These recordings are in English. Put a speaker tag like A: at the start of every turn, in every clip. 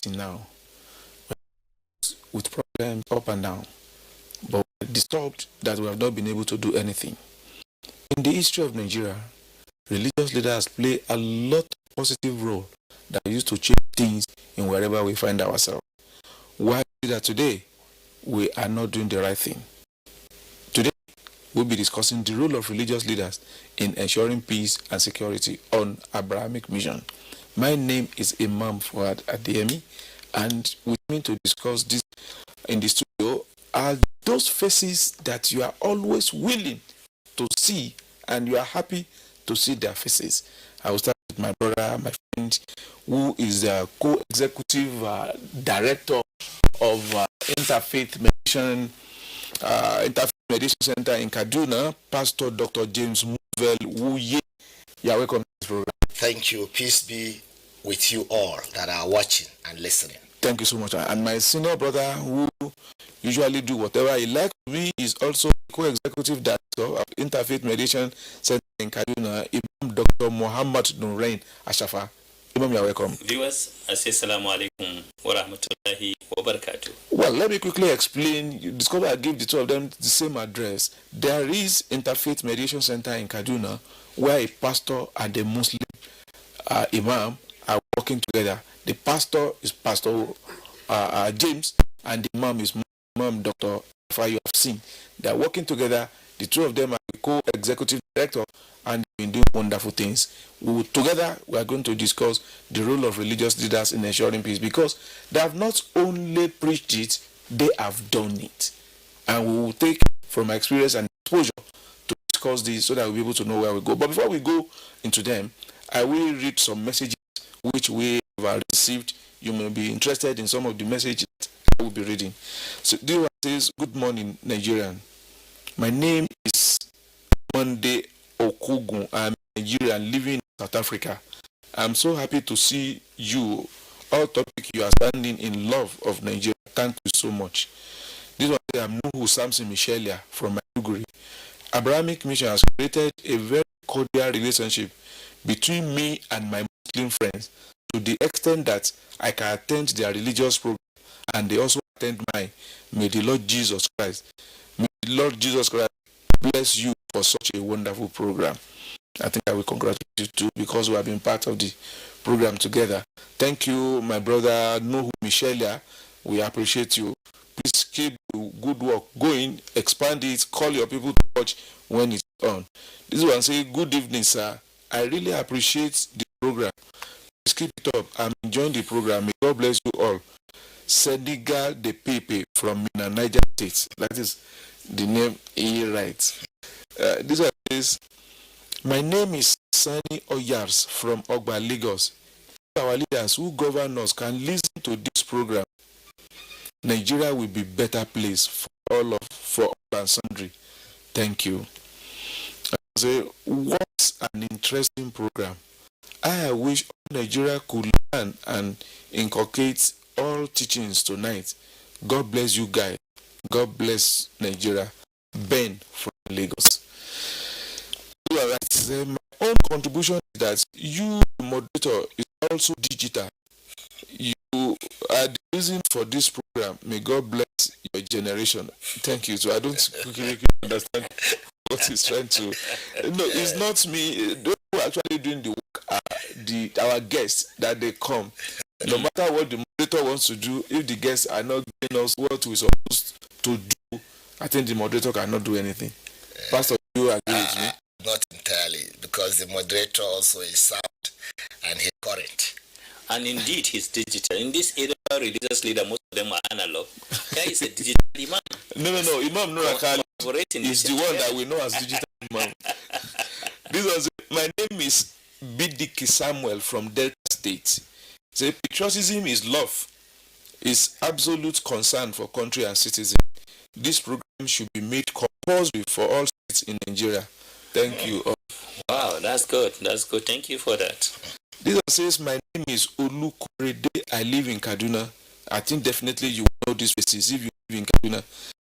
A: now with problems up and down, but we're disturbed that we have not been able to do anything. In the history of Nigeria, religious leaders play a lot of positive role that used to change things in wherever we find ourselves. Why is it that today we are not doing the right thing? Today, we'll be discussing the role of religious leaders in ensuring peace and security on Abrahamic Mission. My name is Imam Fuad Adeyemi, and with me to discuss this in the studio are those faces that you are always willing to see and you are happy to see their faces. I will start with my brother, my friend, who is the co-executive director of Interfaith Mediation Center in Kaduna, Pastor Dr. James Muvel Wuye. You are welcome to this program.
B: Thank you. Peace be with you all that are watching and listening.
A: Thank you so much. And my senior brother, who usually do whatever he likes to be, is also co-executive director of Interfaith Mediation Center in Kaduna, Imam Dr. Muhammad Nurain Ashafa. Imam, you are welcome.
C: Viewers, assalamu alaikum wa rahmatullahi wa barakatuh.
A: Well, let me quickly explain. You discover I gave the two of them the same address. There is Interfaith Mediation Center in Kaduna, where a pastor and a Muslim imam are working together. The pastor is Pastor James, and the imam is Imam Dr. Afa. You have seen they are working together. The two of them are the co-executive director, and they've been doing wonderful things. Together, we are going to discuss the role of religious leaders in ensuring peace, because they have not only preached it, they have done it. And we will take from my experience and exposure to discuss this so that we'll be able to know where we go. But before we go into them, I will read some messages which we have received. You may be interested in some of the messages I will be reading. So this one says, "Good morning, Nigerian. My name is Monday Okugun. I'm Nigerian living in South Africa. I'm so happy to see you. All topic you are standing in love of Nigeria. Thank you so much." This one says, "I'm Nuhu Samson Michelia from Maiduguri. Abrahamic Mission has created a very cordial relationship between me and my Muslim friends, to the extent that I can attend their religious program and they also attend mine. May the Lord Jesus Christ bless you for such a wonderful program." I think I will congratulate you too, because we have been part of the program together. Thank you, my brother Nuhu Michelia. We appreciate you. Please keep the good work going, expand it, call your people to watch when it's on. This one say, "Good evening, sir. I really appreciate the program. Please keep it up. I'm enjoying the program. May God bless you all. Senegal de Pepe from Mina, Niger State." That is the name he writes. This one says, "My name is Sani Oyars from Ogba, Lagos. Our leaders who govern us can listen to this program, Nigeria will be better place for all and sundry. Thank you." I say, "What an interesting program. I wish Nigeria could learn and inculcate all teachings tonight. God bless you guys. God bless Nigeria. Ben from Lagos." Right. My own contribution is that you, the moderator, is also digital. You are the reason for this program. May God bless your generation. Thank you. So I don't quickly understand what he's trying to. No, it's not me. Those who are actually doing the work are our guests that they come. No matter what the moderator wants to do, if the guests are not giving us what we're supposed to do, I think the moderator cannot do anything. Pastor, you agree with me?
B: Not entirely, because the moderator also is sound and he's current.
C: And indeed, he's digital. In this era, religious leader, most of them are analog. Guy is a digital imam.
A: No. Imam Nurakali is the one that we know as digital imam. This was, "My name is Bidiki Samuel from Delta State. Say, patriotism is love, is absolute concern for country and citizens. This program should be made compulsory for all states in Nigeria. Thank you."
C: Wow, that's good. That's good. Thank you for that.
A: This one says, "My name is Olukorede. I live in Kaduna." I think definitely you know these faces if you live in Kaduna.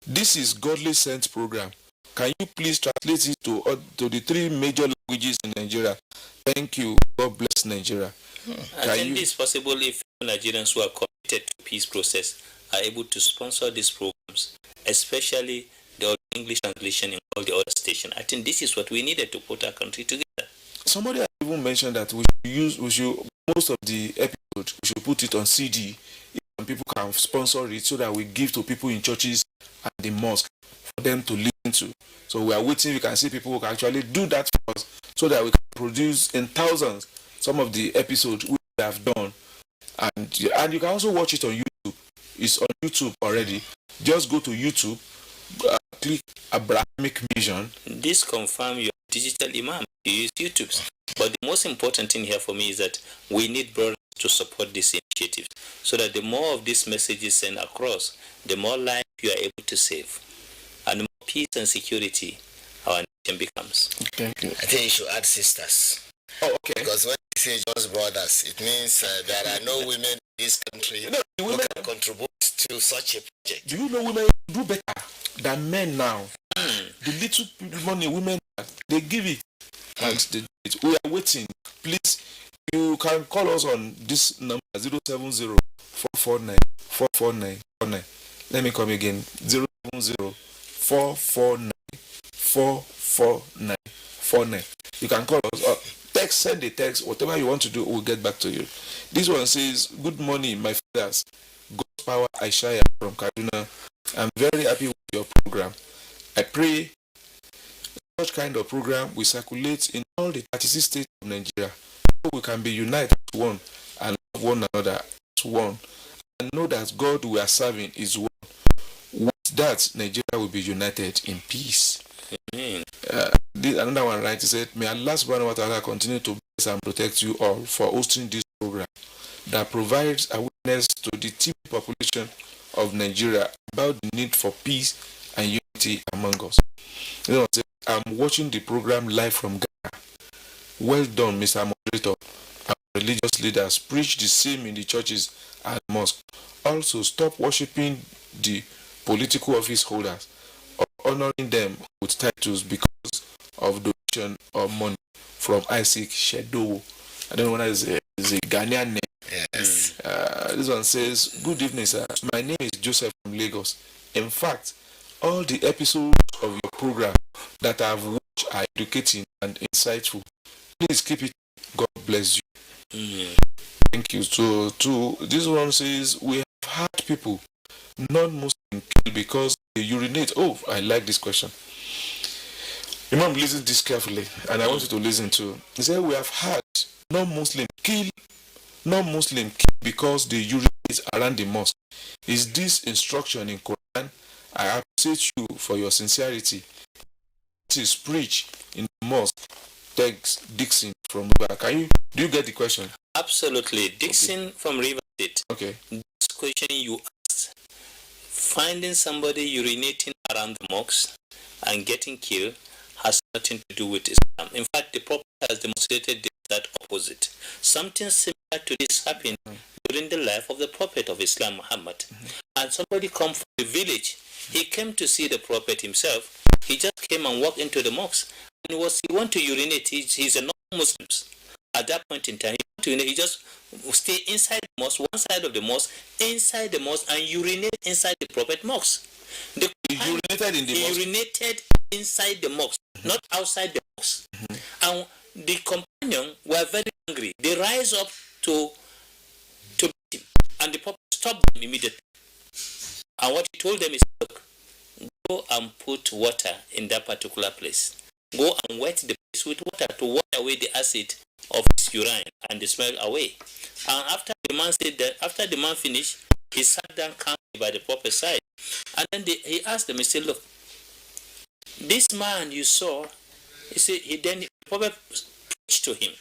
A: "This is Godly Sent program. Can you please translate it to the 3 major languages in Nigeria? Thank you. God bless Nigeria."
C: I think it's possible if Nigerians who are committed to peace process are able to sponsor these programs, especially the English translation in all the other stations. I think this is what we needed to put our country together.
A: Somebody has even mentioned that we should most of the episodes we should put it on CD, and people can sponsor it so that we give to people in churches and the mosque for them to listen to. So we are waiting. We can see people who can actually do that for us, so that we can produce in thousands some of the episodes we have done, and you can also watch it on YouTube. It's on YouTube already. Just go to YouTube, click Abrahamic Mission.
C: This confirms your digital imam. You use YouTube. But the most important thing here for me is that we need brothers to support this initiative, so that the more of these messages sent across, the more life you are able to save, and the more peace and security our nation becomes.
A: Thank you.
B: I think you should add sisters.
A: Oh, okay.
B: Because when you say just brothers, it means there are no women in this country who can contribute to such a project.
A: Do you know women do better than men now? The little money women they give it. Thanks. We are waiting. Please, you can call us on this number 070-449-44949. Let me come again. 070-449-44949. You can call us or text, send a text, whatever you want to do, we'll get back to you. This one says, good morning, my fathers. God's power, Aishaya from Kaduna. I'm very happy with your program. I pray such kind of program will circulate in all the 36 states of Nigeria, so we can be united as one and love one another as one, and know that God we are serving is one. With that, Nigeria will be united in peace.
C: Amen.
A: Another one, right? He said, may Allah subhanahu wa ta'ala continue to bless and protect you all for hosting this program that provides awareness to the TV population of Nigeria about the need for peace and unity among us. You know, I'm watching the program live from Ghana. Well done, Mr. Moderator. Our religious leaders preach the same in the churches and mosques. Also, stop worshipping the political office holders or honoring them with titles because of donation or money from Isaac Shedo. I don't know what is a Ghanaian name.
B: Yes.
A: This one says, good evening, sir. My name is Joseph from Lagos. In fact, all the episodes of your program that I've watched are educating and insightful. Please keep it. God bless you. Thank you. So, this one says, we have had people, non-Muslim, killed because they urinate. Oh, I like this question. Imam, listen to this carefully, and I want you to listen to. He said, we have had non-Muslim killed because they urinate around the mosque. Is this instruction in Quran? I appreciate you for your sincerity. It is preached in the mosque. Thanks, Dixon from River. Do you get the question?
C: Absolutely. Dixon from River State.
A: Okay.
C: This question you asked, finding somebody urinating around the mosque and getting killed has nothing to do with Islam. In fact, the Prophet has demonstrated that opposite. Something similar to this happened during the life of the Prophet of Islam, Muhammad. And somebody come from the village. He came to see the Prophet himself. He just came and walked into the mosque. And he want to urinate. He's a non-Muslim. At that point in time, he just stay inside the mosque, one side of the mosque, inside the mosque, and urinate inside the Prophet mosque.
A: He urinated in the mosque?
C: He urinated inside the mosque, not outside the mosque. And the companion were very angry. They rise up to beat him. And the Prophet stopped them immediately. And what he told them is, look, go and put water in that particular place. Go and wet the place with water to wash away the acid of his urine and the smell away. And after the man said that, after the man finished, he sat down calmly by the Prophet's side. And then he asked them, he said, look, this man you saw, then the Prophet preached to him,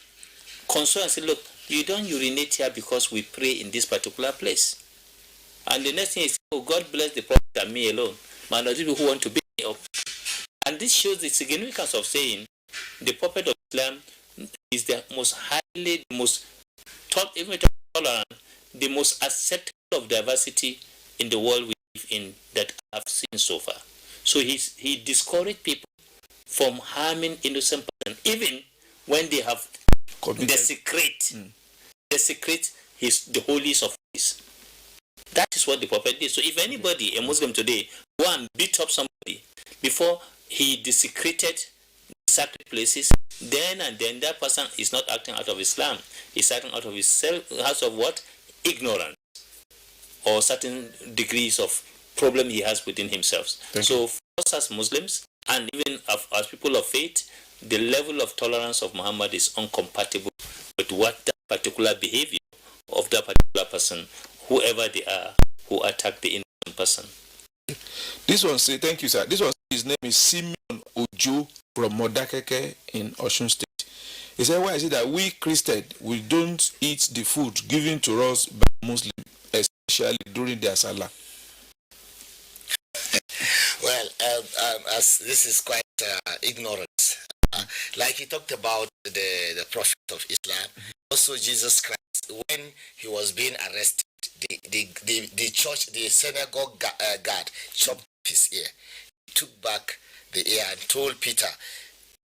C: console and said, look, you don't urinate here because we pray in this particular place. And the next thing is, oh, God bless the Prophet and me alone. Man, those people who want to beat me up. And this shows the significance of saying the Prophet of Islam is the most highly, the most tolerant, the most acceptable of diversity in the world we live in that I've seen so far. So he discouraged people from harming innocent persons, even when they have the secret the holies of holies. That is what the prophet did. So if anybody, a Muslim today, go and beat up somebody before he desecrated the sacred places, then and then that person is not acting out of Islam. He's acting out of out of what? Ignorance, or certain degrees of problem he has within himself. So for us as Muslims, and even as people of faith, the level of tolerance of Muhammad is incompatible with what that particular behavior of that particular person, whoever they are, who attack the innocent person.
A: This one say, thank you, sir. This one, his name is Simeon Ojo from Modakeke in Osun State. He said, why is it that we Christians, we don't eat the food given to us by Muslims, especially during their Salah?
B: Well, as this is quite ignorance. Like he talked about the Prophet of Islam, also Jesus Christ, when he was being arrested, the church, the synagogue guard chopped his ear. He took back the ear and told Peter,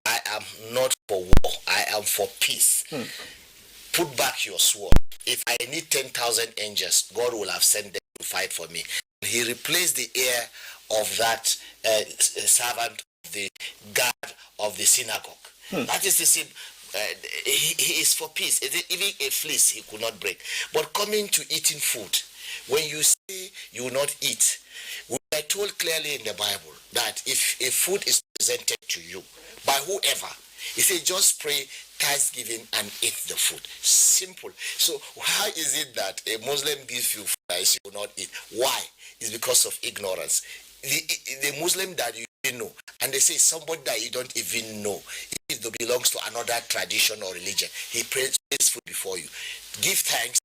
B: I am not for war, I am for peace. Put back your sword. If I need 10,000 angels, God will have sent them to fight for me. He replaced the ear of that servant of the guard of the synagogue. That is the same. He is for peace. Even a fleece he could not break. But coming to eating food, when you say you will not eat, we are told clearly in the Bible that if a food is presented to you by whoever, he says just pray thanksgiving and eat the food. Simple. So how is it that a Muslim gives you food that you will not eat? Why? It's because of ignorance. The Muslim that you didn't know, and they say somebody that you don't even know, it belongs to another tradition or religion. He prays food before you. Give thanks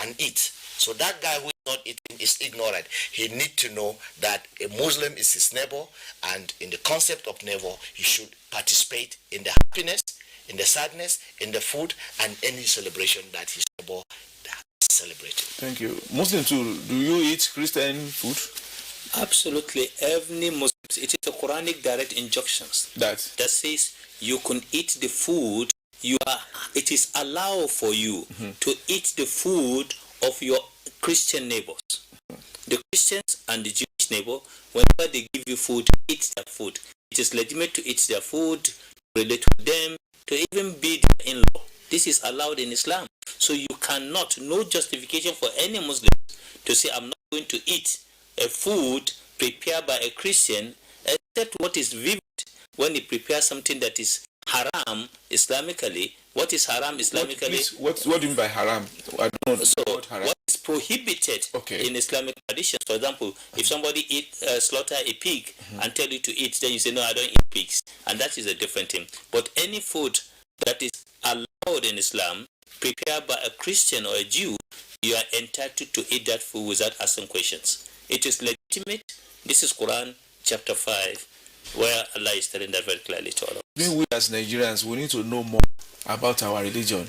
B: and eat. So that guy who is not eating is ignorant. He needs to know that a Muslim is his neighbor, and in the concept of neighbor, he should participate in the happiness, in the sadness, in the food, and any celebration that his neighbor is celebrating.
A: Thank you. Muslim too, do you eat Christian food?
C: Absolutely. Every Muslim, it is a Quranic direct injunctions that says you can eat the food. It is allowed for you to eat the food of your Christian neighbors. The Christians and the Jewish neighbor, whenever they give you food, eat their food. It is legitimate to eat their food, to relate to them, to even be their in-law. This is allowed in Islam. So you cannot, no justification for any Muslim to say, I'm not going to eat a food prepared by a Christian, except what is vivid when he prepares something that is haram Islamically. What is haram Islamically?
A: What do you mean by haram? I don't know.
C: So what is prohibited in Islamic traditions? For example, if somebody slaughter a pig and tell you to eat, then you say, no, I don't eat pigs. And that is a different thing. But any food that is allowed in Islam, prepared by a Christian or a Jew, you are entitled to eat that food without asking questions. It is legitimate. This is Quran chapter 5, where Allah is telling that very clearly to all of us.
A: We as Nigerians, we need to know more about our religion.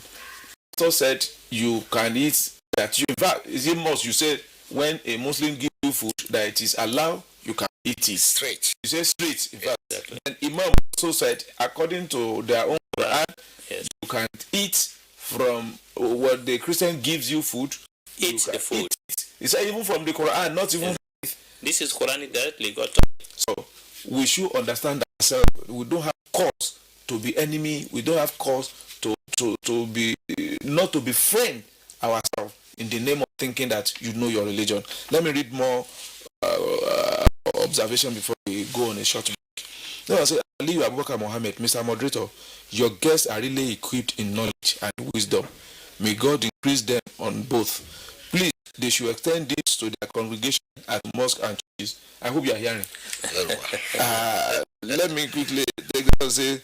A: Pastor said you can eat that. In fact, is it must? You said when a Muslim gives you food that it is allowed, you can eat it
B: straight.
A: You say straight. In fact,
C: exactly.
A: And Imam also said, according to their own Quran, you can eat from what the Christian gives you food.
C: Eat the food.
A: It's even from the Quran, not even.
C: This is Quranic directly got.
A: So we should understand that ourselves. We don't have cause to be enemy. We don't have cause to be not to befriend ourselves in the name of thinking that you know your religion. Let me read more observation before we go on a short break. Now I say, Ali Abubakar Mohammed, Mr. Moderator, your guests are really equipped in knowledge and wisdom. May God increase them on both. Please, they should extend this to their congregation at mosques and churches. I hope you are hearing. Let me quickly take that and say,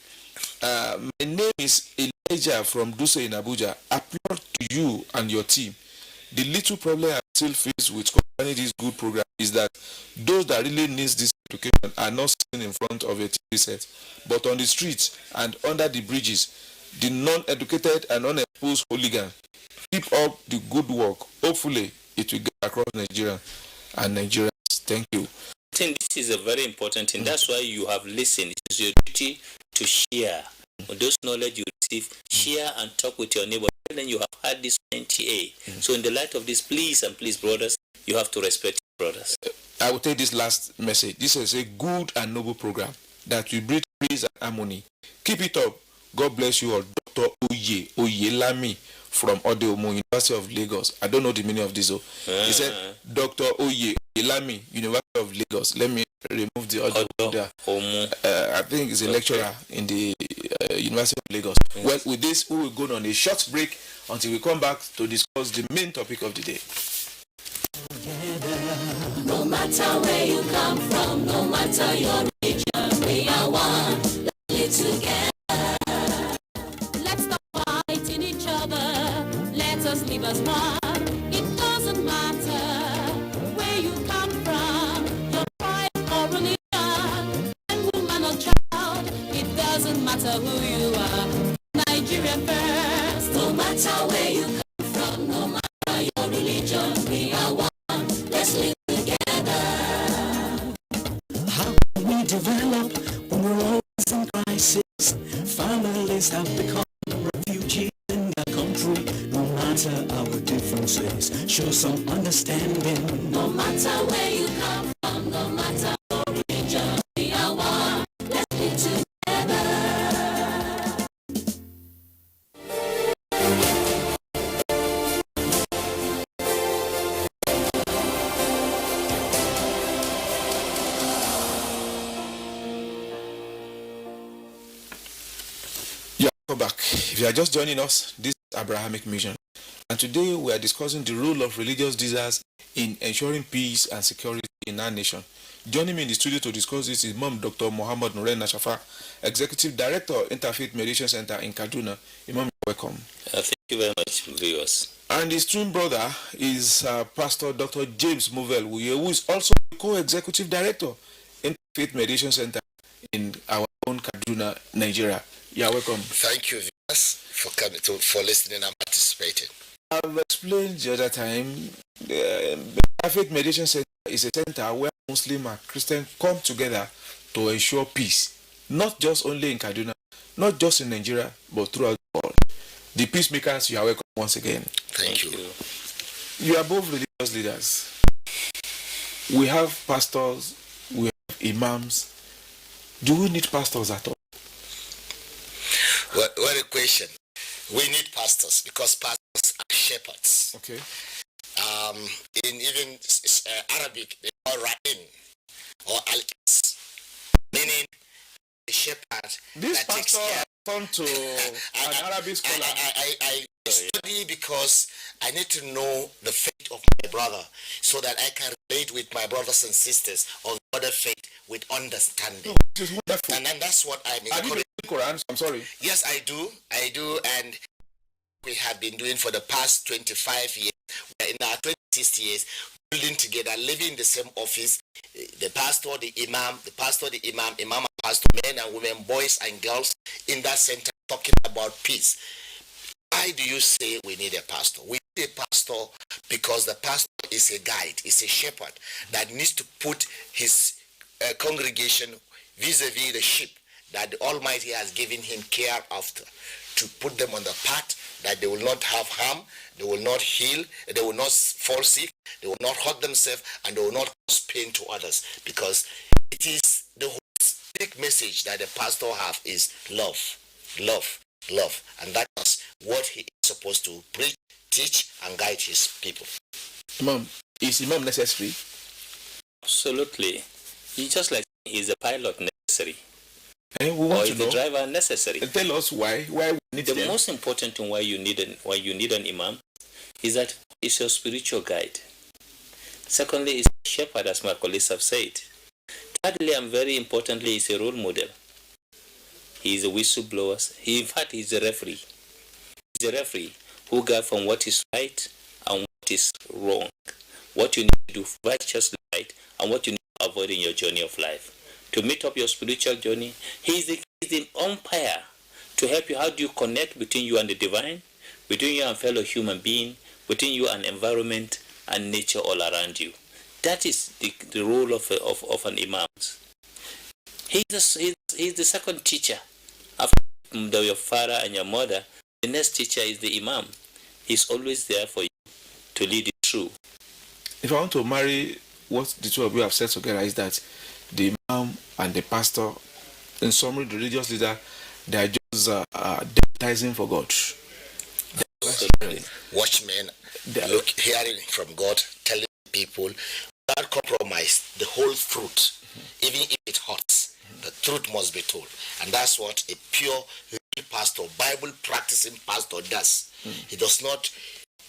A: my name is Elijah from Duse in Abuja. Applaud to you and your team. The little problem I still face with concerning this good program is that those that really need this education are not sitting in front of a TV set, but on the streets and under the bridges. The non-educated and unexposed hooligans. Keep up the good work. Hopefully, it will get across Nigeria and Nigerians. Thank you.
C: I think this is a very important thing. That's why you have listened. It is your duty to share those knowledge you positive, share and talk with your neighbor. Then you have had this NTA. So in the light of this, please, brothers, you have to respect your brothers.
A: I will take this last message. This is a good and noble program that will bring peace and harmony. Keep it up. God bless you all. Dr. Oyelami from Odeomo, University of Lagos. I don't know the meaning of this. He said, Dr. Oyelami, University of Lagos. Let me remove the audio there. I think he's a lecturer in the University of Lagos. Yes. Well, with this, we will go on a short break until we come back to discuss the main topic of the day.
D: No matter where you come from, no matter your religion, we are one. Let's live together. Let's stop fighting each other. Let us live as one. It doesn't matter where you come from, your tribe or religion, man, woman or child. It doesn't matter who you are. Nigeria first. No matter where you come from, no matter your religion, we are one. Let's live together.
E: How can we develop when we're always in crisis? Families have become refugees in their country. No matter our differences, show some understanding.
D: No matter where you come from, no matter your religion, we are one. Let's live together.
A: Back. If you are just joining us, this is Abrahamic Mission, and today we are discussing the role of religious leaders in ensuring peace and security in our nation. Joining me in the studio to discuss this is Imam Dr. Muhammad Nuren Nashafa, Executive Director, Interfaith Mediation Center in Kaduna. Imam, welcome.
C: Thank you very much, viewers.
A: And his twin brother is Pastor Dr. James Movell, who is also Co-Executive Director, Interfaith Mediation Center in our own Kaduna, Nigeria. You are welcome.
B: Thank you, viewers, for coming for listening and participating.
A: I've explained the other time, the Faith Mediation Center is a center where Muslim and Christian come together to ensure peace, not just only in Kaduna, not just in Nigeria, but throughout the world. The peacemakers, you are welcome once again.
B: Thank you.
A: You are both religious leaders. We have pastors, we have imams. Do we need pastors at all?
B: What a question. We need pastors because pastors are shepherds.
A: Okay.
B: In even Arabic, they call Ra'in or Al-Qis, meaning a shepherd.
A: This
B: that
A: pastor
B: takes care.
A: turned to an Arabic scholar.
B: I study because I need to know the faith of my brother so that I can relate with my brothers and sisters of other faith with understanding.
A: This is wonderful.
B: And that's what I'm
A: Have you read the Quran? I'm sorry.
B: Yes, I do, and we have been doing for the past 25 years. We're in our 26 years, building together, living in the same office. The pastor, the imam, imam and pastor, men and women, boys and girls in that center talking about peace. Why do you say we need a pastor? We need a pastor because the pastor is a guide, is a shepherd that needs to put his congregation vis-a-vis the sheep that the Almighty has given him care after, to put them on the path that they will not have harm, they will not heal, they will not fall sick, they will not hurt themselves, and they will not cause pain to others, because it is the holistic message that the pastor have is love, love, love, and that is what he is supposed to preach, teach, and guide his people.
A: Imam, is Imam necessary?
C: Absolutely. It's just like is a pilot necessary?
A: We want
C: or
A: to
C: is
A: know.
C: the driver necessary?
A: Tell us why we need
C: The
A: them.
C: most important thing why you need an imam is that it's your spiritual guide. Secondly, it's a shepherd, as my colleagues have said. Thirdly, and very importantly, is a role model. He is a whistleblower. In fact, he's a referee. He's a referee who guides from what is right and what is wrong. What you need to do righteously right and what you need to avoid in your journey of life. To meet up your spiritual journey, he's the umpire to help you. How do you connect between you and the divine, between you and fellow human being, between you and environment and nature all around you? That is the role of an imam. He's the second teacher after your father and your mother, the next teacher is the imam. He's always there for you to lead you through.
A: If I want to marry, what the two of you have said together is that the imam and the pastor, in summary, the religious leader, they are just deputizing for God.
B: Watchmen, look, hearing from God, telling people without compromise the whole truth, even if it hurts. The truth must be told, and that's what a pure real pastor, Bible practicing pastor does. He does not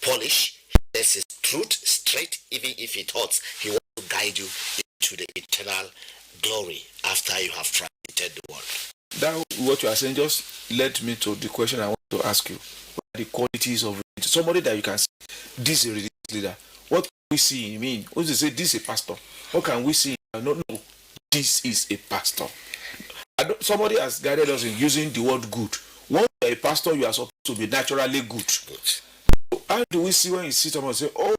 B: polish. He says his truth straight, even if it hurts. He wants to guide you into the eternal glory after you have transited the world.
A: That what you are saying just led me to the question I want to ask you. What are the qualities of somebody that you can say this is a religious leader? What can we see in him? What do you say this is a pastor? What can we see? No, this is a pastor. Somebody has guided us in using the word good. Once you are a pastor, you are supposed to be naturally good. So how do we see when you see someone and say, oh,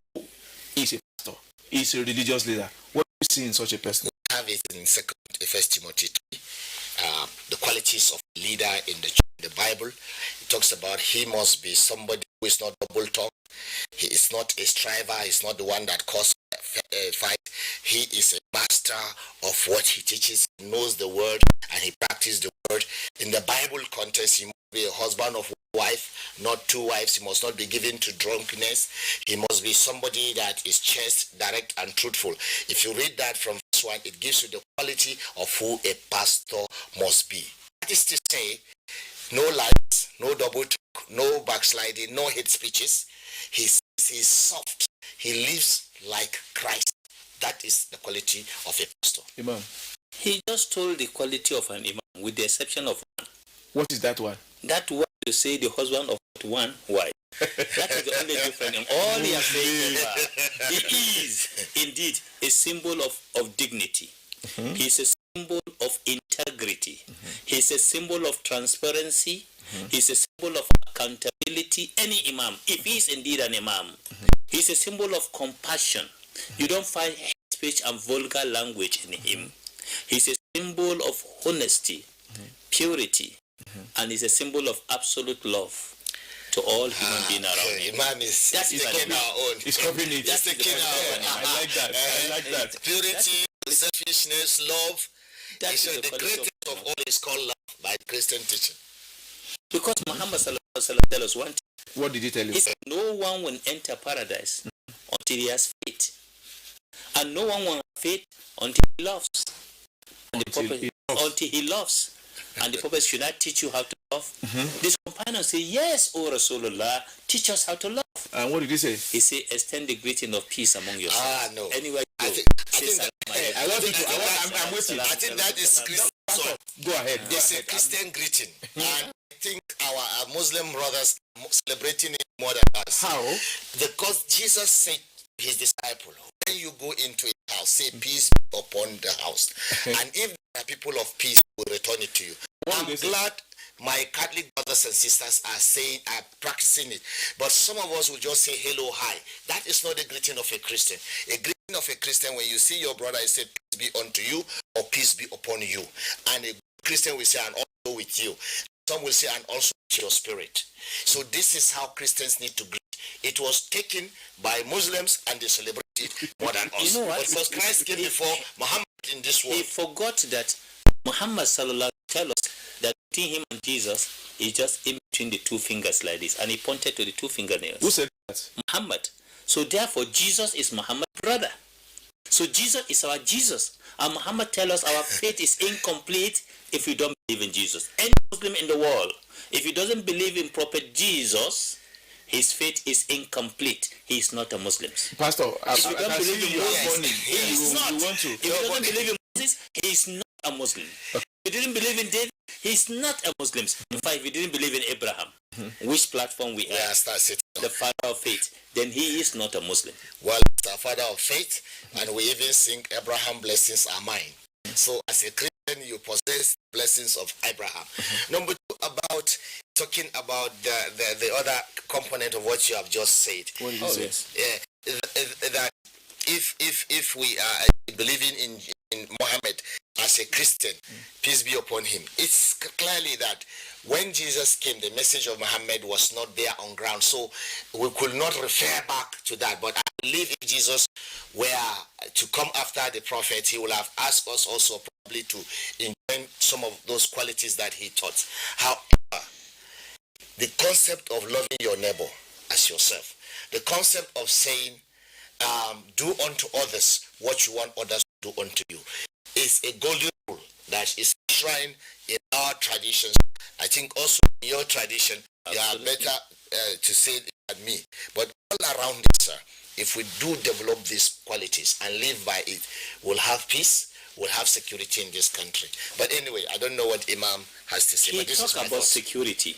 A: he's a pastor, he's a religious leader? What do we see in such a person?
B: We have it in 1 Timothy 3. The qualities of a leader in the Bible. It talks about he must be somebody who is not double talk. He is not a striver. He's not the one that causes fight. He is a master of what he teaches. He knows the word and he practices the word. In the Bible context, he must be a husband of one wife, not two wives. He must not be given to drunkenness. He must be somebody that is chaste, direct, and truthful. If you read that from verse 1, it gives you the quality of who a pastor must be. That is to say, no lies, no double talk, no backsliding, no hate speeches. He's soft. He lives like Christ. That is the quality of a pastor.
A: Imam.
C: He just told the quality of an imam with the exception of one.
A: What is that one?
C: That one to say the husband of one wife. That is the only difference. And all he has said, he is indeed a symbol of dignity. He's a symbol of integrity. He's a symbol of transparency. He's a symbol of accountability. Any imam, if he is indeed an imam, he's a symbol of compassion. You don't find hate speech and vulgar language in him. He's a symbol of honesty, purity, and he's a symbol of absolute love to all human beings around him.
B: Imam is taking our own.
A: It's copying it.
B: That's taking our own.
A: I like that. I like that.
B: Purity, selfishness, love.
C: That is
B: The greatest of all is called love by Christian teaching.
C: Because Muhammad sallallahu alaihi wasallam tells us one thing.
A: What did he tell you?
C: He said, no one will enter paradise until he has faith. And no one will have faith until he loves. And until he loves. And the Prophet, should I teach you how to love? This companion said, yes, O Rasulullah, teach us how to love.
A: And what did he say?
C: He said, extend the greeting of peace among yourselves.
B: No.
C: Anywhere you go.
A: I'm waiting.
B: I think that is Christian.
A: Go ahead.
B: It's a Christian greeting. And I think our Muslim brothers are celebrating it more than us.
A: How?
B: Because Jesus said to his disciple, when you go into a house, say peace be upon the house. And if there are people of peace, will return it to you. I'm glad my Catholic brothers and sisters are practicing it. But some of us will just say hello, hi. That is not the greeting of a Christian. A greeting of a Christian, when you see your brother, you say peace be unto you or peace be upon you. And a Christian will say and also with you. Some will say and also with your spirit. So this is how Christians need to greet. It was taken by Muslims and they celebrate it more than us.
C: You know what?
B: Because Christ came before Muhammad in this world.
C: He forgot that Muhammad sallallahu tell us that between him and Jesus is just in between the two fingers like this, and he pointed to the two fingernails.
A: Who said that?
C: Muhammad. So therefore, Jesus is Muhammad's brother. So Jesus is our Jesus, and Muhammad tell us our faith is incomplete if we don't believe in Jesus. Any Muslim in the world, if he doesn't believe in Prophet Jesus, his faith is incomplete. He is not a Muslim.
A: Pastor,
C: if you don't believe in Moses, he is not.
A: If
C: you don't believe in Moses, he is not a Muslim. If you didn't believe in David, he is not a Muslim. In fact, if you didn't believe in Abraham, which platform we are, the father of faith, then he is not a Muslim.
B: Well, it's our father of faith, and we even sing Abraham blessings are mine. So as a Christian, you possess blessings of Abraham. Number two, about talking about the other component of what you have just said.
A: What did you say?
B: That if we are believing in Muhammad as a Christian, peace be upon him, it's clearly that when Jesus came, the message of Muhammad was not there on ground. So we could not refer back to that. But I believe if Jesus were to come after the prophet, he would have asked us also probably to enjoy some of those qualities that he taught. However, the concept of loving your neighbor as yourself, the concept of saying, do unto others what you want others to do unto you, is a golden rule that is enshrined in our traditions. I think also in your tradition, you are better to say it than me. But all around it, sir, if we do develop these qualities and live by it, we'll have peace, we'll have security in this country. But anyway, I don't know what Imam has to say.
C: He
B: but this
C: talks
B: is
C: about security.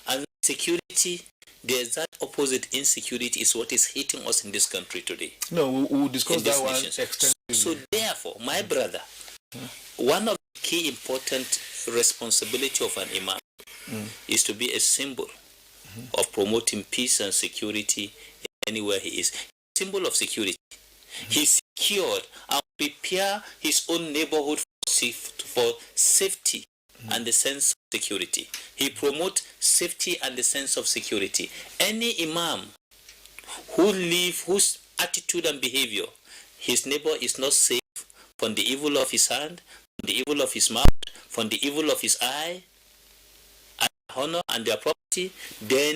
C: And security, the exact opposite insecurity is what is hitting us in this country today.
A: No, we'll discuss that one
C: nations.
A: extensively.
C: So therefore, my brother, one of the key important responsibility of an imam is to be a symbol of promoting peace and security anywhere he is. Symbol of security. He secured and prepare his own neighborhood for safety and the sense of security. He promotes safety and the sense of security. Any imam whose attitude and behavior, his neighbor is not safe from the evil of his hand, from the evil of his mouth, from the evil of his eye, and honor and their property, then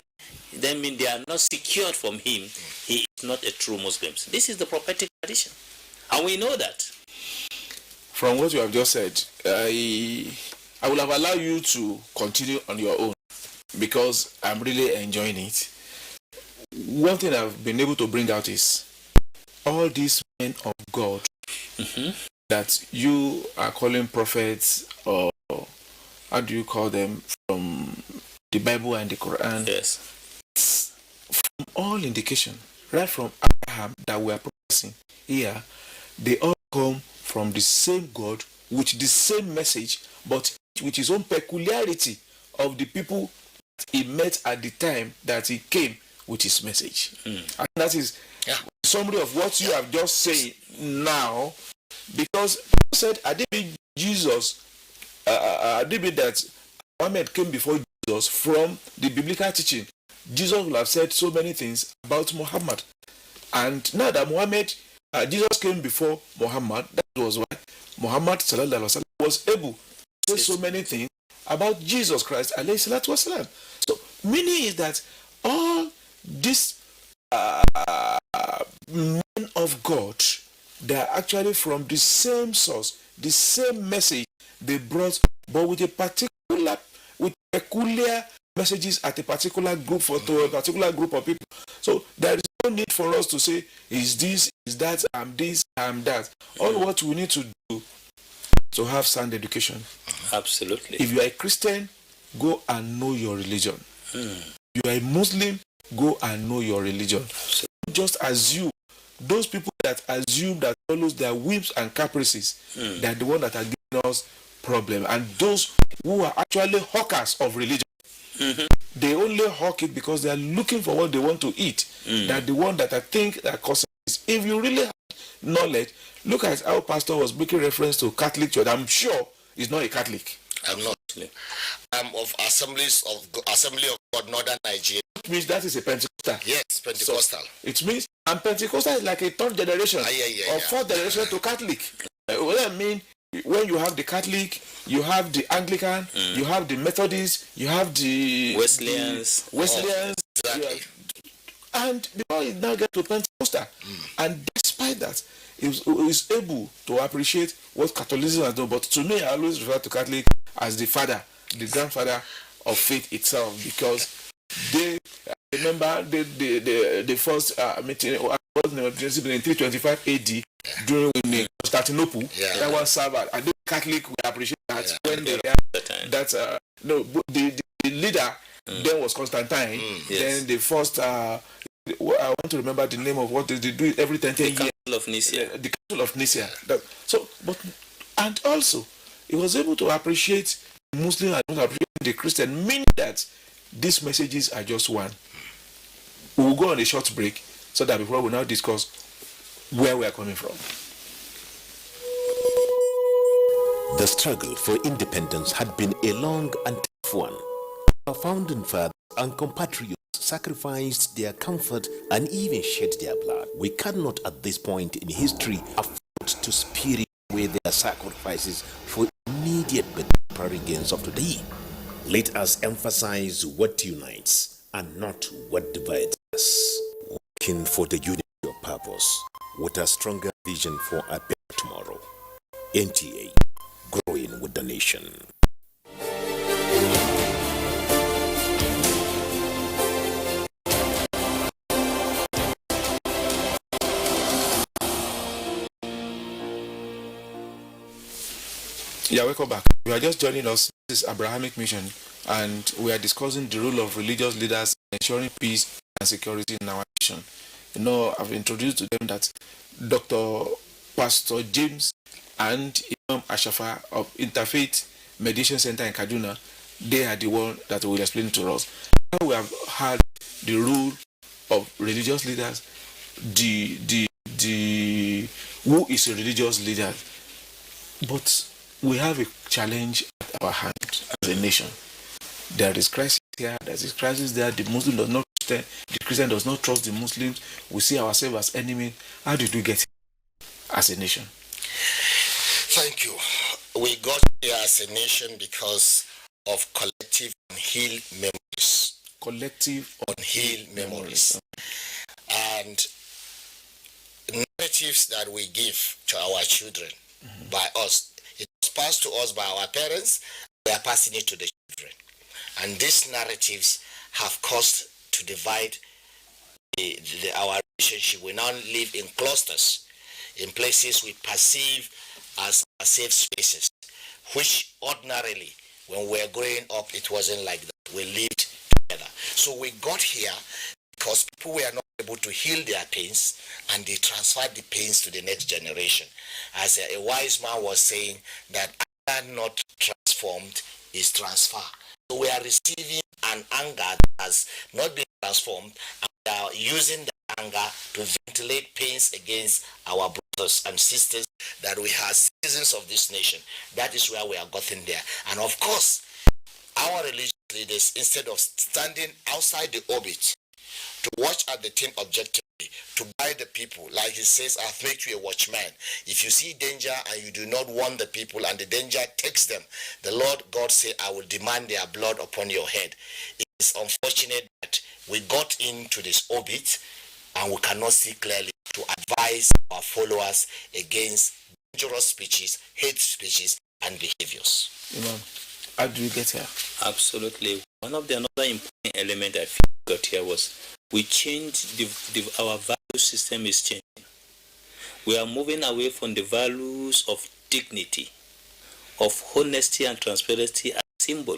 C: mean they are not secured from him. He is not a true Muslim. This is the prophetic tradition, and we know that.
A: From what you have just said, I will have allowed you to continue on your own because I'm really enjoying it. One thing I've been able to bring out is all these men of God that you are calling prophets, or how do you call them, from the Bible and the Quran?
C: Yes.
A: From all indication, right from Abraham that we are professing here, they all come from the same God with the same message, but with his own peculiarity of the people that he met at the time that he came with his message. And that is a summary of what you have just said now, because you said, I did be Jesus, I did be that Muhammad came before Jesus from the biblical teaching. Jesus will have said so many things about Muhammad. And now that Jesus came before Muhammad, that was why Muhammad was able to say so many things about Jesus Christ. So meaning is that all these men of God, they are actually from the same source, the same message they brought, but with peculiar messages at a particular group to a particular group of people. So there is no need for us to say, is this, is that, I'm this, I'm that. All what we need to do to have sound education.
C: Absolutely.
A: If you are a Christian, go and know your religion. If you are a Muslim, go and know your religion. So just assume. Those people that assume that follows their whims and caprices, they are the ones that are giving us problem. And those who are actually hawkers of religion, they only hawk it because they are looking for what they want to eat. They are the one that I think that causes this. If you really have knowledge, look at how Pastor was making reference to Catholic Church. I'm sure he's not a Catholic.
B: I'm not. I'm of Assembly of God, Northern Nigeria.
A: It means that is a Pentecostal.
B: Yes, Pentecostal.
A: So it means, and Pentecostal is like a third generation or fourth generation to Catholic. What I mean, when you have the Catholic, you have the Anglican, you have the Methodist, you have the
C: Wesleyans.
B: Exactly.
A: And before it now get to Pentecostal, and despite that, he was able to appreciate what Catholicism has done. But to me, I always refer to Catholic as the father, the grandfather of faith itself, because they remember the first meeting was in 325 AD during Constantinople. That was served, and the Catholic will appreciate that when they that the leader then was Constantine. Then the first I want to remember the name of what they do every 10 years.
C: Council of Nicaea.
A: The Council of Nicaea. And also, he was able to appreciate the Muslim and not appreciate the Christian, meaning that these messages are just one. We will go on a short break so that before we now discuss where we are coming from.
F: The struggle for independence had been a long and tough one. Our founding fathers and compatriots sacrificed their comfort and even shed their blood. We cannot at this point in history afford to spirit away their sacrifices for immediate but temporary gains of today. Let us emphasize what unites and not what divides us. Working for the unity of purpose with a stronger vision for a better tomorrow. NTA, growing with the nation.
A: Yeah, welcome back. You are just joining us. This is Abrahamic Mission, and we are discussing the role of religious leaders in ensuring peace and security in our nation. You know, I've introduced to them that Dr. Pastor James and Imam Ashafa of Interfaith Mediation Center in Kaduna, they are the one that will explain to us. Now we have had the role of religious leaders, who is a religious leader, but we have a challenge at our hand as a nation. There is crisis here, there is crisis there. The Muslim does not trust the Christian does not trust the Muslims. We see ourselves as enemies. How did we get here as a nation?
B: Thank you. We got here as a nation because of collective unhealed memories.
A: Collective
B: unhealed memories. And narratives that we give to our children by us. It was passed to us by our parents. We are passing it to the children. And these narratives have caused to divide our relationship. We now live in clusters, in places we perceive as safe spaces, which ordinarily, when we were growing up, it wasn't like that. We lived together. So we got here because people were not able to heal their pains, and they transferred the pains to the next generation. As a wise man was saying, that anger not transformed is transfer. So we are receiving an anger that has not been transformed, and we are using the anger to ventilate pains against our brothers and sisters that we are citizens of this nation. That is where we are gotten there. And of course, our religious leaders, instead of standing outside the orbit to watch at the thing objectively, to guide the people, like he says, I've made you a watchman. If you see danger and you do not warn the people and the danger takes them, the Lord God say, I will demand their blood upon your head. It is unfortunate that we got into this orbit and we cannot see clearly to advise our followers against dangerous speeches, hate speeches, and behaviors.
A: How do we get here?
C: Absolutely. One of the another important element I feel got here was we changed our value system is changing. We are moving away from the values of dignity, of honesty and transparency as a symbol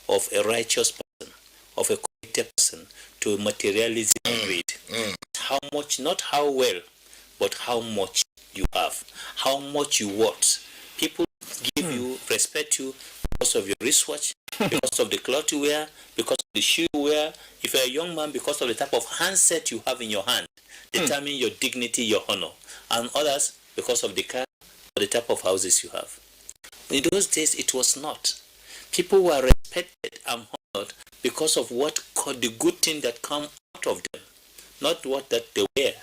C: of a righteous person, of a committed person, to materialism and greed. How much, not how well, but how much you have, how much you want. People give you, respect you because of your wristwatch, because of the cloth you wear, because of the shoe you wear. If you're a young man, because of the type of handset you have in your hand, determine your dignity, your honor. And others, because of the car or the type of houses you have. In those days, it was not. People were respected and honored because of the good thing that come out of them, not what that they wear.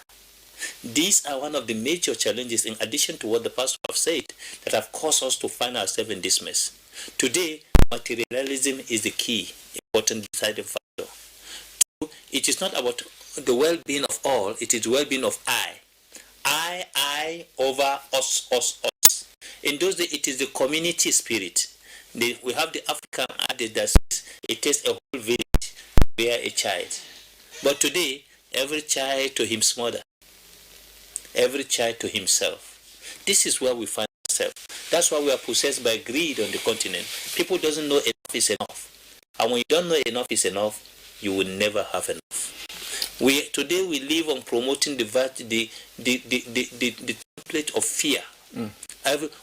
C: These are one of the major challenges, in addition to what the pastor have said, that have caused us to find ourselves in this mess. Today, materialism is the key, important deciding factor. It is not about the well-being of all, it is the well-being of I. I over us, us, us. In those days, it is the community spirit. We have the African adage that says it takes a whole village to bear a child. But today, every child to his mother, every child to himself. This is where we find ourselves. That's why we are possessed by greed on the continent. People doesn't know enough is enough. And when you don't know enough is enough, you will never have enough. Today we live on promoting the template of fear.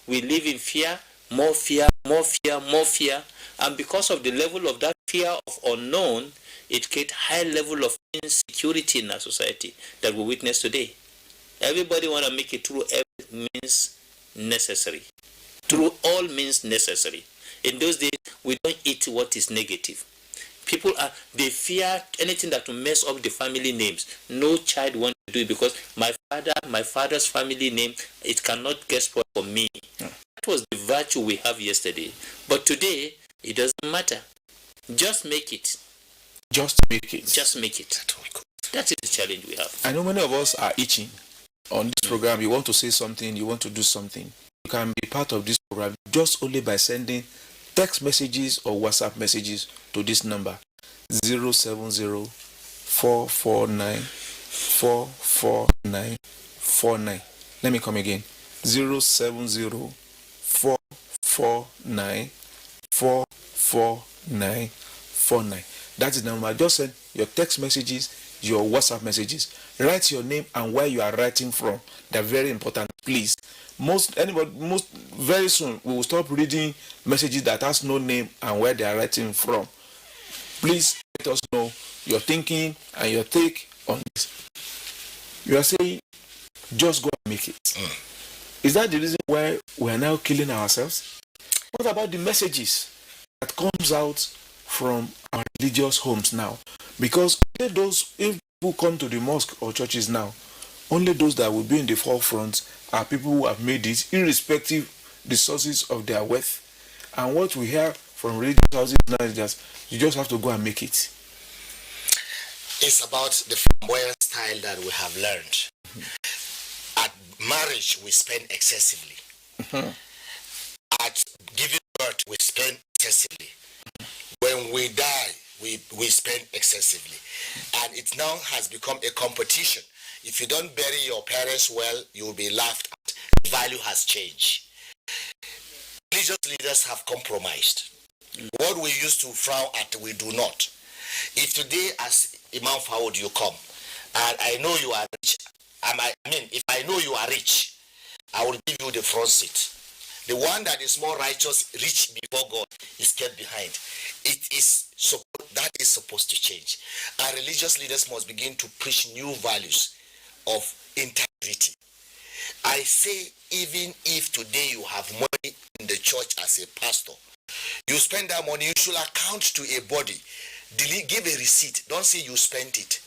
C: We live in fear, more fear, more fear, more fear. And because of the level of that fear of unknown, it creates high level of insecurity in our society that we witness today. Everybody want to make it through every means necessary. through all means necessary. In those days, we don't eat what is negative. People they fear anything that will mess up the family names. No child wants to do it because my father's family name, it cannot get spoiled for me. That was the virtue we have yesterday. But today, it doesn't matter. Just make it.
A: Just make it.
C: Just make it. That is the challenge we have.
A: I know many of us are itching on this program. You want to say something, you want to do something. You can be part of this program just only by sending text messages or WhatsApp messages to this number 070-449-44949. Let me come again. 070-449-44949. That is the number. Just send your text messages, your WhatsApp messages. Write your name and where you are writing from. They're very important, please. Very soon we will stop reading messages that has no name and where they are writing from. Please let us know your thinking and your take on this. You are saying, just go and make it. Is that the reason why we are now killing ourselves? What about the messages that comes out from our religious homes now? Because only those, if people come to the mosque or churches now, only those that will be in the forefront are people who have made it, irrespective the sources of their wealth. And what we hear from religious houses now is just, you just have to go and make it.
B: It's about the flamboyant style that we have learned. At marriage, we spend excessively. At giving birth, we spend excessively. When we die, we spend excessively. And it now has become a competition. If you don't bury your parents well, you will be laughed at. The value has changed. Religious leaders have compromised. What we used to frown at, we do not. If today, as Imam Fawad, you come, and I know you are rich, if I know you are rich, I will give you the front seat. The one that is more righteous, rich before God, is kept behind. That is supposed to change. Our religious leaders must begin to preach new values of integrity. I say, even if today you have money in the church as a pastor, you spend that money, you should account to a body. Give a receipt. Don't say you spent it.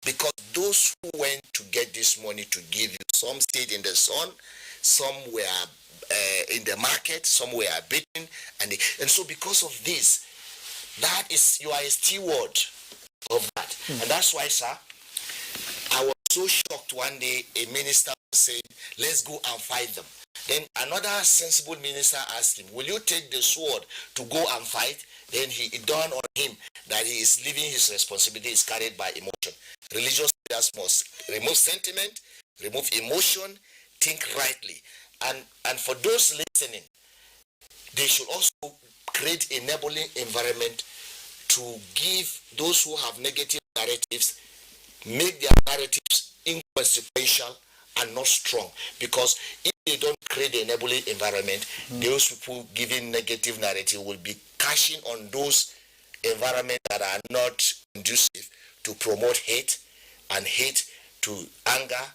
B: Because those who went to get this money to give you, some stayed in the sun, some were in the market, some were beaten, and so because of this, that is, you are a steward of that. And that's why, sir, I was so shocked one day. A minister was saying, let's go and fight them. Then another sensible minister asked him, will you take the sword to go and fight? Then it dawned on him that he is leaving his responsibility is carried by emotion. Religious leaders must remove sentiment, remove emotion, think rightly. And for those listening, they should also create a enabling environment to give those who have negative narratives, make their narratives inconsequential and not strong. Because if they don't create the enabling environment, those people giving negative narrative will be cashing on those environments that are not conducive to promote hate, and hate to anger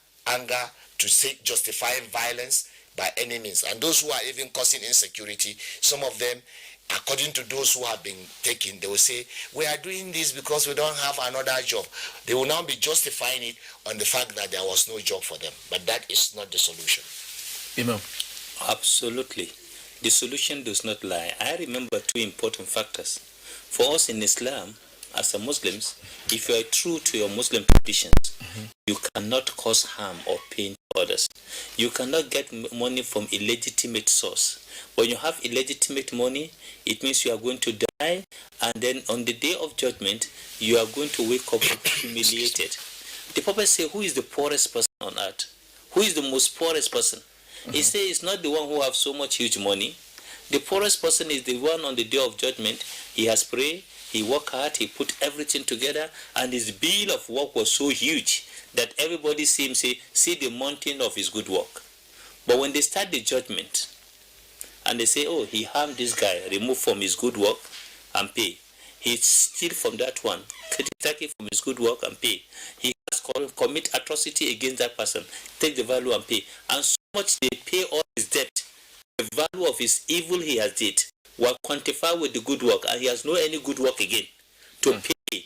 B: to justify violence by any means. And those who are even causing insecurity, some of them, according to those who have been taken, they will say, we are doing this because we don't have another job. They will now be justifying it on the fact that there was no job for them. But that is not the solution.
A: Imam.
C: Absolutely. The solution does not lie. I remember two important factors. For us in Islam, as a Muslims, if you are true to your Muslim traditions, you cannot cause harm or pain to others. You cannot get money from illegitimate source. When you have illegitimate money, it means you are going to die, and then on the day of judgment, you are going to wake up humiliated. The Prophet says, who is the poorest person on earth? Who is the most poorest person? He says it's not the one who has so much huge money. The poorest person is the one on the day of judgment. He has prayed, he worked hard, he put everything together, and his bill of work was so huge that everybody see him say, see the mountain of his good work. But when they start the judgment, and they say, oh, he harmed this guy, remove from his good work and pay. He steal from that one, take it from his good work and pay. He has commit atrocity against that person, take the value and pay. And so much they pay all his debt. the value of his evil he has did was quantified with the good work, and he has no any good work again to pay.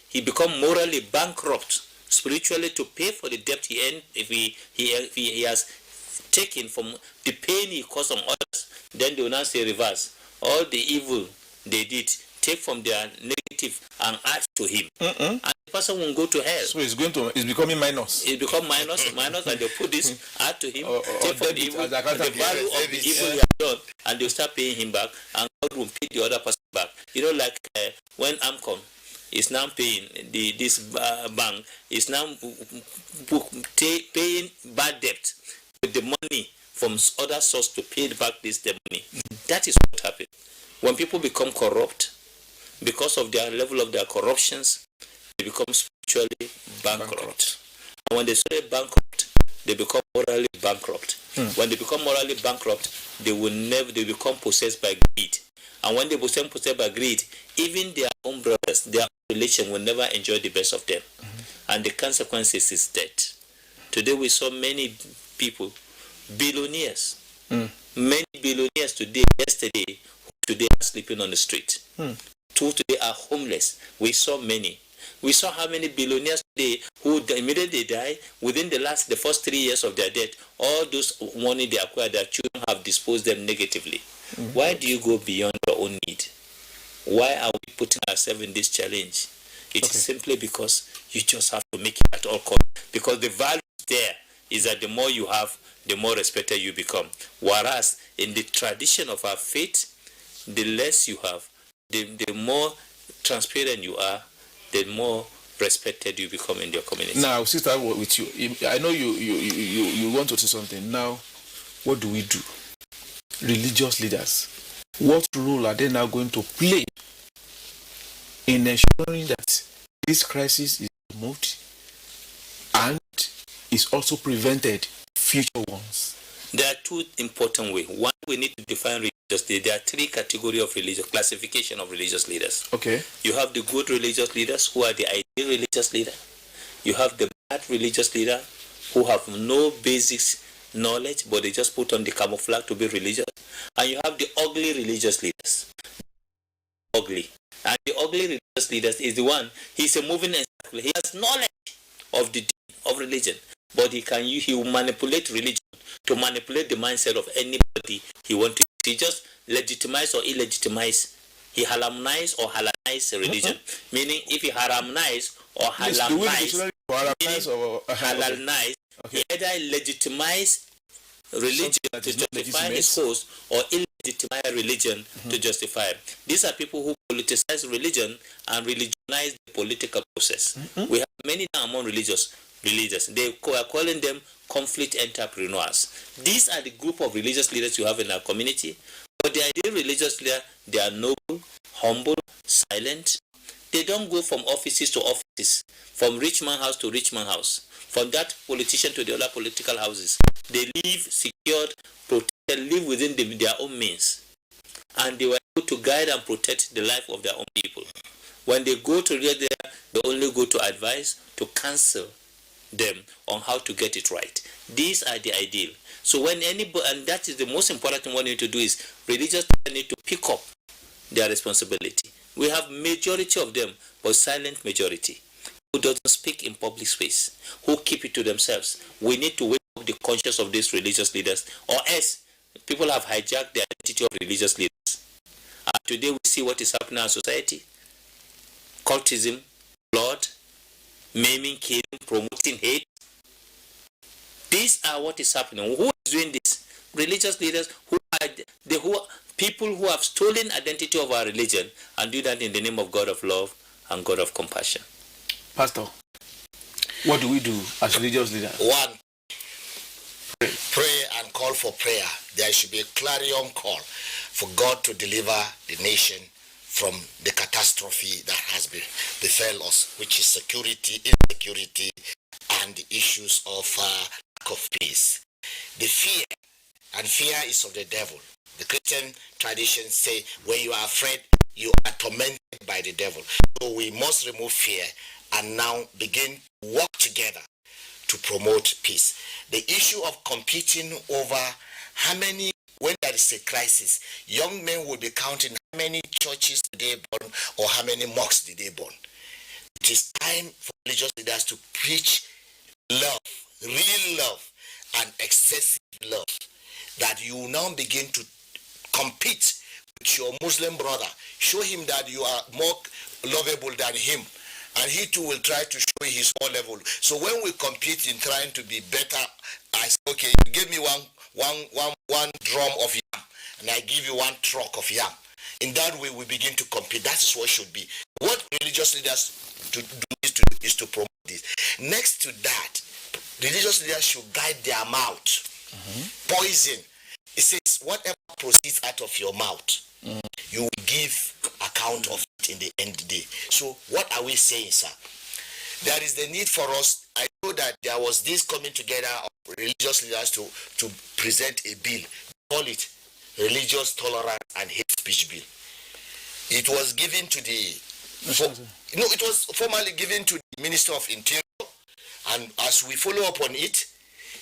C: He become morally bankrupt spiritually to pay for the debt he earned if he has taken from the pain he caused on others. Then they will now say reverse. All the evil they did, take from their negative and add to him. And the person will go to hell.
A: So it's becoming minus.
C: It become minus, and they put this, add to him, take from the evil, the value of the evil he has done, and they'll start paying him back, and God will pay the other person back. Like when AMCON is now paying, this bank is now paying bad debt with the money from other source to pay back this debt money. That is what happened. When people become corrupt, because of their level of their corruptions, they become spiritually bankrupt. And when they stay bankrupt, they become morally bankrupt. When they become morally bankrupt, they become possessed by greed. And when they become possessed by greed, even their own brothers, their own relation will never enjoy the best of them. And the consequences is death. Today we saw many people, billionaires, many billionaires yesterday are sleeping on the street. Two today are homeless. We saw many. We saw how many billionaires today who immediately die within the first 3 years of their death. All those money they acquired, their children have disposed them negatively. Why do you go beyond your own need? Why are we putting ourselves in this challenge? It is simply because you just have to make it at all costs. Because the value there is that the more you have, the more respected you become. Whereas in the tradition of our faith, the less you have, the more transparent you are, the more respected you become in your community.
A: Now, sister, with you, I know you want to say something. Now, what do we do? Religious leaders, what role are they now going to play in ensuring that this crisis is removed and is also prevented future ones?
C: There are two important ways. One, we need to define religious leaders. There are three categories of classification of religious leaders.
A: Okay.
C: You have the good religious leaders who are the ideal religious leader. You have the bad religious leader who have no basics knowledge, but they just put on the camouflage to be religious. And you have the ugly religious leaders. Ugly. And the ugly religious leaders is the one, he's a moving encyclopedia. He has knowledge of the of religion, but he will manipulate religion to manipulate the mindset of anybody he wants to. He just legitimize or illegitimize. He harmonize or halalize a religion. Meaning, if he harmonize or halalize, he either legitimize religion to justify his cause or illegitimize religion to justify it. These are people who politicize religion and religionize the political process. We have many now among religious leaders. They are calling them conflict entrepreneurs. These are the group of religious leaders you have in our community. But the ideal religious leader, they are noble, humble, silent. They don't go from offices to offices, from rich man house to rich man house, from that politician to the other political houses. They live secured, protected, live within their own means. And they were able to guide and protect the life of their own people. When they go to read there, they only go to advise, to counsel them on how to get it right. These are the ideal. So when anybody, and that is the most important thing we need to do, is religious people need to pick up their responsibility. We have majority of them, but silent majority, who doesn't speak in public space, who keep it to themselves. We need to wake up the conscience of these religious leaders, or else people have hijacked the identity of religious leaders. Today we see what is happening in our society. Cultism, blood, maiming, killing, promoting hate. These are what is happening. Who is doing this? Religious leaders who people who have stolen identity of our religion and do that in the name of God of love and God of compassion.
A: Pastor, what do we do as religious leaders?
B: One, pray and call for prayer. There should be a clarion call for God to deliver the nation from the catastrophe that has befell us, which is security, insecurity, and the issues of lack of peace. The fear is of the devil. The Christian traditions say when you are afraid, you are tormented by the devil. So we must remove fear and now begin to work together to promote peace. The issue of competing over how many, when there is a crisis, young men will be counting how many churches did they burn or how many mosques did they burn. It is time for religious leaders to preach love, real love, and excessive love, that you will now begin to compete with your Muslim brother. Show him that you are more lovable than him, and he too will try to show his own level. So when we compete in trying to be better, I say, okay, you give me one drum of yam, and I give you one truck of yam. In that way, we begin to compete. That is what should be. What religious leaders is to promote this. Next to that, religious leaders should guide their mouth. Poison. It says, whatever proceeds out of your mouth, you will give account of it in the end of the day. So what are we saying, sir? There is the need for us. I know that there was this coming together of religious leaders to present a bill. Call it Religious Tolerance and Hate Speech Bill. It was given to the it was formally given to the Minister of Interior, and as we follow up on it,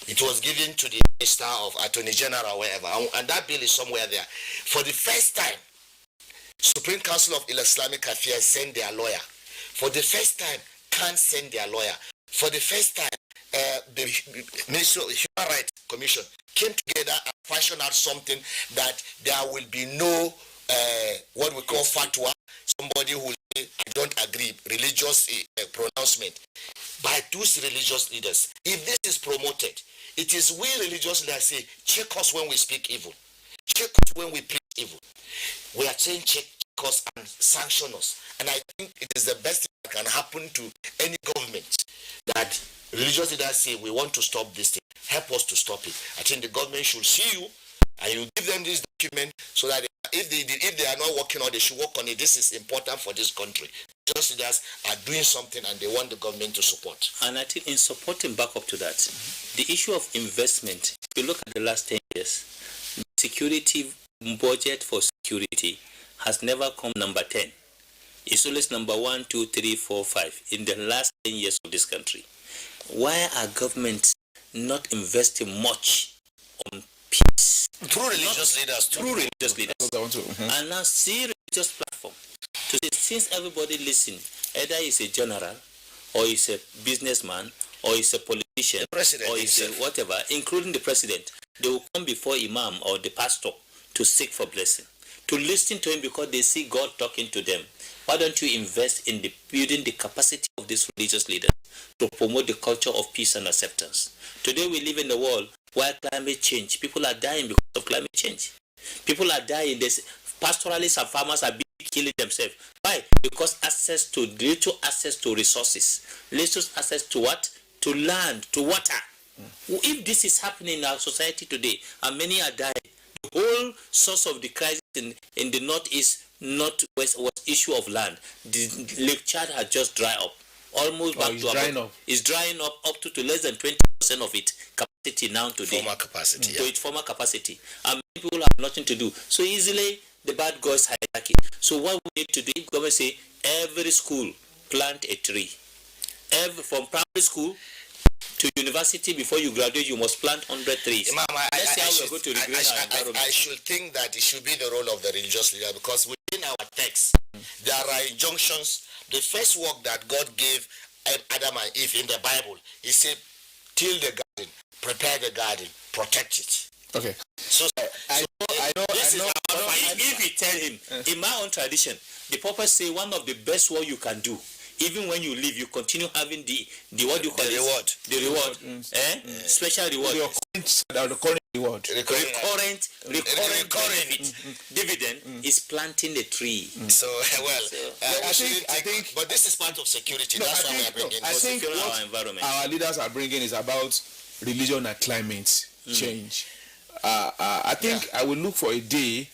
B: it was given to the Minister of Attorney General or wherever, and that bill is somewhere there. For the first time, Supreme Council of Islamic Affairs sent their lawyer. For the first time, can't send their lawyer. For the first time, the Ministry of Human Rights Commission came together and fashioned out something that there will be no what we call fatwa, somebody who will say, I don't agree, religious pronouncement, by those religious leaders. If this is promoted, it is we religious leaders say, check us when we speak evil, check us when we preach evil. We are saying check us and sanction us. And I think it is the best thing that can happen to any government, that religious leaders say, we want to stop this thing, help us to stop it. I think the government should see you and you give them this document so that if they are not working on it, they should work on it. This is important for this country. Religious leaders are doing something and they want the government to support.
C: And I think in supporting back up to that, the issue of investment, if you look at the last 10 years, the security budget for security has never come number 10. It's always number 1, 2, 3, 4, 5 in the last 10 years of this country. Why are governments not investing much on peace?
B: Through religious leaders.
C: Through religious leaders. And now see religious platform to say, since everybody listen, either he's a general or he's a businessman or he's a politician or he's a whatever, including the president, they will come before imam or the pastor to seek for blessing, to listen to him because they see God talking to them. Why don't you invest in the building the capacity of these religious leaders to promote the culture of peace and acceptance? Today we live in a world where climate change, people are dying because of climate change. People are dying. Pastoralists and farmers are killing themselves. Why? Because little access to resources, little access to what? To land, to water. If this is happening in our society today, and many are dying, the whole source of the crisis in the northeast, northwest was issue of land. The Lake Chad has just dried up. Almost back to about, it's drying up to less than 20% of its capacity now today.
B: Former capacity,
C: to its former capacity. And people have nothing to do. So easily the bad guys hijack it. So what we need to do, government say, every school plant a tree. From primary school to university, before you graduate, you must plant 100 trees.
B: Imam,
C: I
B: should think that it should be the role of the religious leader, because within our text, there are injunctions. The first work that God gave Adam and Eve in the Bible, he said, till the garden, prepare the garden, protect it.
A: Okay.
B: So
A: I know.
C: If we tell him, in my own tradition, the prophet say one of the best work you can do, even when you leave, you continue having the what do you call it? The reward. Special reward.
A: The current reward.
C: Recurrent dividend is planting a tree.
B: So I think, but this is part of security. That's why we are bringing.
A: I think what
C: our environment.
A: Our leaders are bringing is about religion and climate change. I think I will look for a day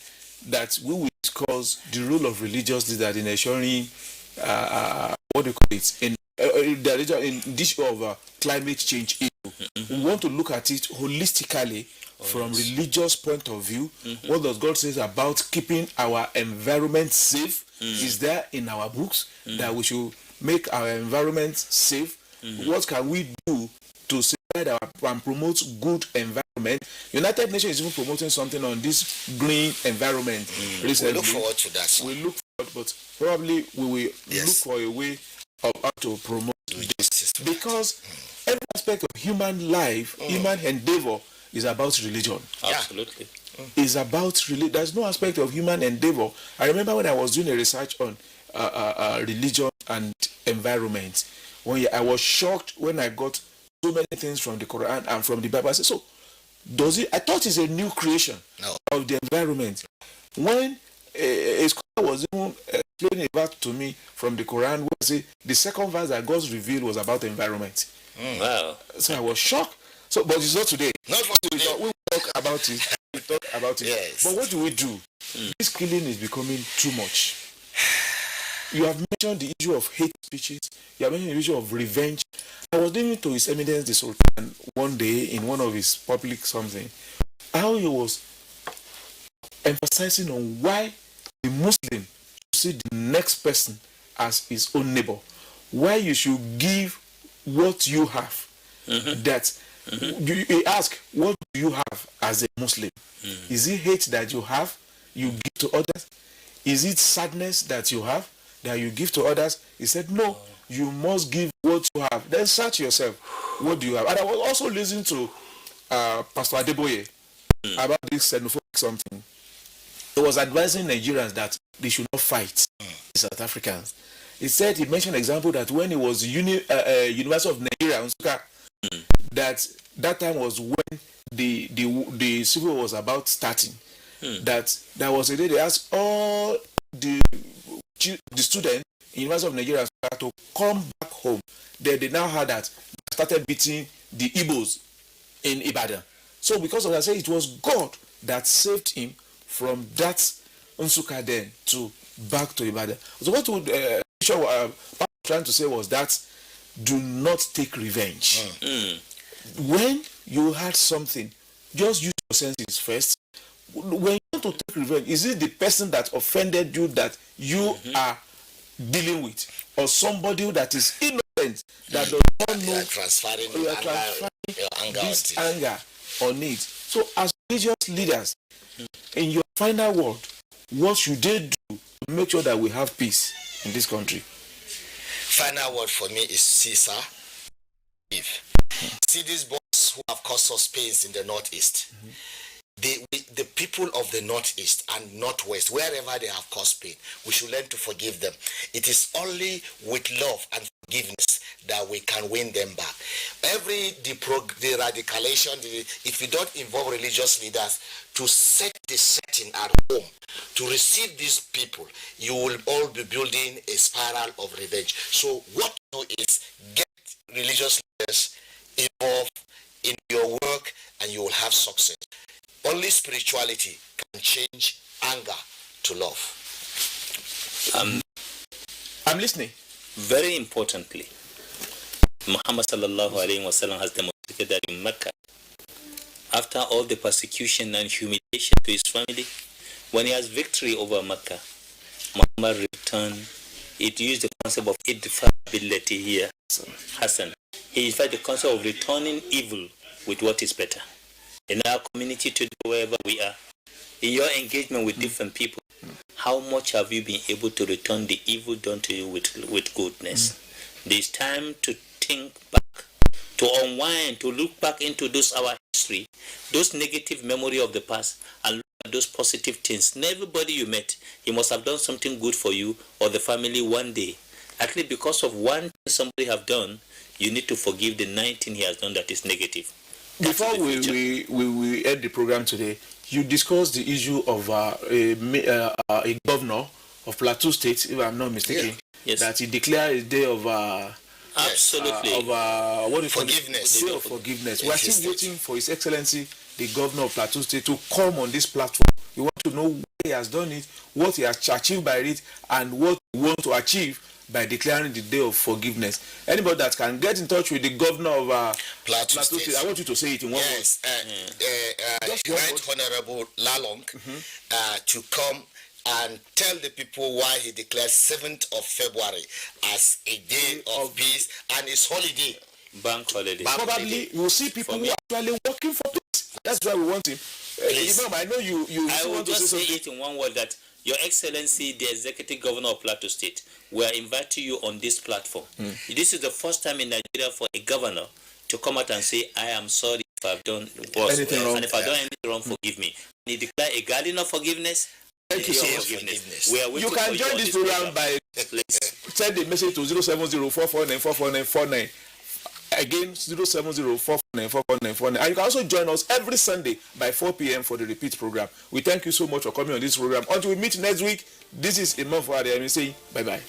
A: that we will discuss the role of religious leaders in ensuring what do you call it, in the issue of climate change. We want to look at it holistically from religious point of view. What does God say about keeping our environment safe? Is there in our books that we should make our environment safe? What can we do to safeguard and promote good environment environment. United Nations is even promoting something on this green environment recently.
B: We look forward to that.
A: We look forward, but probably we will look for a way of how to promote this. Because every aspect of human life, human endeavor is about religion.
C: Absolutely.
A: Is about religion. There's no aspect of human endeavor. I remember when I was doing a research on religion and environment, when I was shocked when I got so many things from the Quran and from the Bible. I said, so does it? I thought it's a new creation of the environment. When a scholar was even explaining about to me from the Quran, where the second verse that God revealed was about the environment.
C: Wow.
A: So I was shocked. So, but it's not today.
B: Not for today.
A: We will talk about it. We talk about it.
B: Yes.
A: But what do we do? This killing is becoming too much. You have mentioned the issue of hate speeches. You have mentioned the issue of revenge. I was listening to His Eminence the Sultan one day in one of his public something, how he was emphasizing on why the Muslim should see the next person as his own neighbor. Why you should give what you have. That you ask, what do you have as a Muslim? Is it hate that you have, you give to others? Is it sadness that you have, that you give to others? He said, no, you must give what you have. Then search yourself, what do you have? And I was also listening to Pastor Adeboye about this xenophobic something. He was advising Nigerians that they should not fight the South Africans. He said, he mentioned an example that when he was University of Nigeria, that time was when the civil war was about starting. That there was a day they asked all the students in University of Nigeria to come back home. They now had that started beating the Igbos in Ibadan. So because of that, I say it was God that saved him from that Unsuka then to back to Ibadan. So what would trying to say was that do not take revenge. When you had something, just use your senses first. When you want to take revenge, is it the person that offended you that you are dealing with, or somebody that is innocent that does not know?
B: You are transferring
A: this anger on it. So as religious leaders, in your final word, what should they do to make sure that we have peace in this country?
B: Final word for me is Caesar. See these boys who have caused us pains in the Northeast. The people of the Northeast and Northwest, wherever they have caused pain, we should learn to forgive them. It is only with love and forgiveness that we can win them back. The radicalization, if you don't involve religious leaders to set the setting at home, to receive these people, you will all be building a spiral of revenge. So what you do is get religious leaders involved in your work and you will have success. Only spirituality can change anger to love.
A: I'm listening.
C: Very importantly, Muhammad sallallahu alaihi wasallam has demonstrated that in Mecca, after all the persecution and humiliation to his family, when he has victory over Mecca, Muhammad returned. It used the concept of idfa billati here, Hassan. He in fact the concept of returning evil with what is better. In our community today, wherever we are, in your engagement with different people, how much have you been able to return the evil done to you with goodness? There's time to think back, to unwind, to look back into our history, those negative memory of the past, and look at those positive things. And everybody you met, he must have done something good for you or the family one day. At least because of one thing somebody have done, you need to forgive the 19 he has done that is negative.
A: Before we end the program today, you discussed the issue of a governor of Plateau State, if I'm not mistaken, that he declared a day of
C: absolutely
A: what is
B: forgiveness.
A: Day of forgiveness. We are still waiting for His Excellency, the governor of Plateau State, to come on this platform. We want to know why he has done it, what he has achieved by it, and what he wants to achieve by declaring the day of forgiveness. Anybody that can get in touch with the governor of Plateau State, I want you to say it in one word.
B: Right Honorable Lalong to come and tell the people why he declared 7th of February as a day of peace and his holiday.
C: Bank holiday.
A: Probably you will see people who are actually working for peace. That's why we want him. Imam, I know you
C: I will
A: want to say
C: just say
A: something.
C: it in one word that Your Excellency, the Executive Governor of Plateau State, we are inviting you on this platform. This is the first time in Nigeria for a governor to come out and say, I am sorry if I've done
A: Anything wrong.
C: and if I've done anything wrong, forgive me. And he declared a garden of forgiveness.
A: Thank you so much.
B: Forgiveness.
C: We are waiting
A: You can
C: for
A: join
C: on
A: this program by send a message to 07044944949. Again, 07044944949. And you can also join us every Sunday by 4 p.m. for the repeat program. We thank you so much for coming on this program. Until we meet next week, this is Imam Fuad saying bye-bye.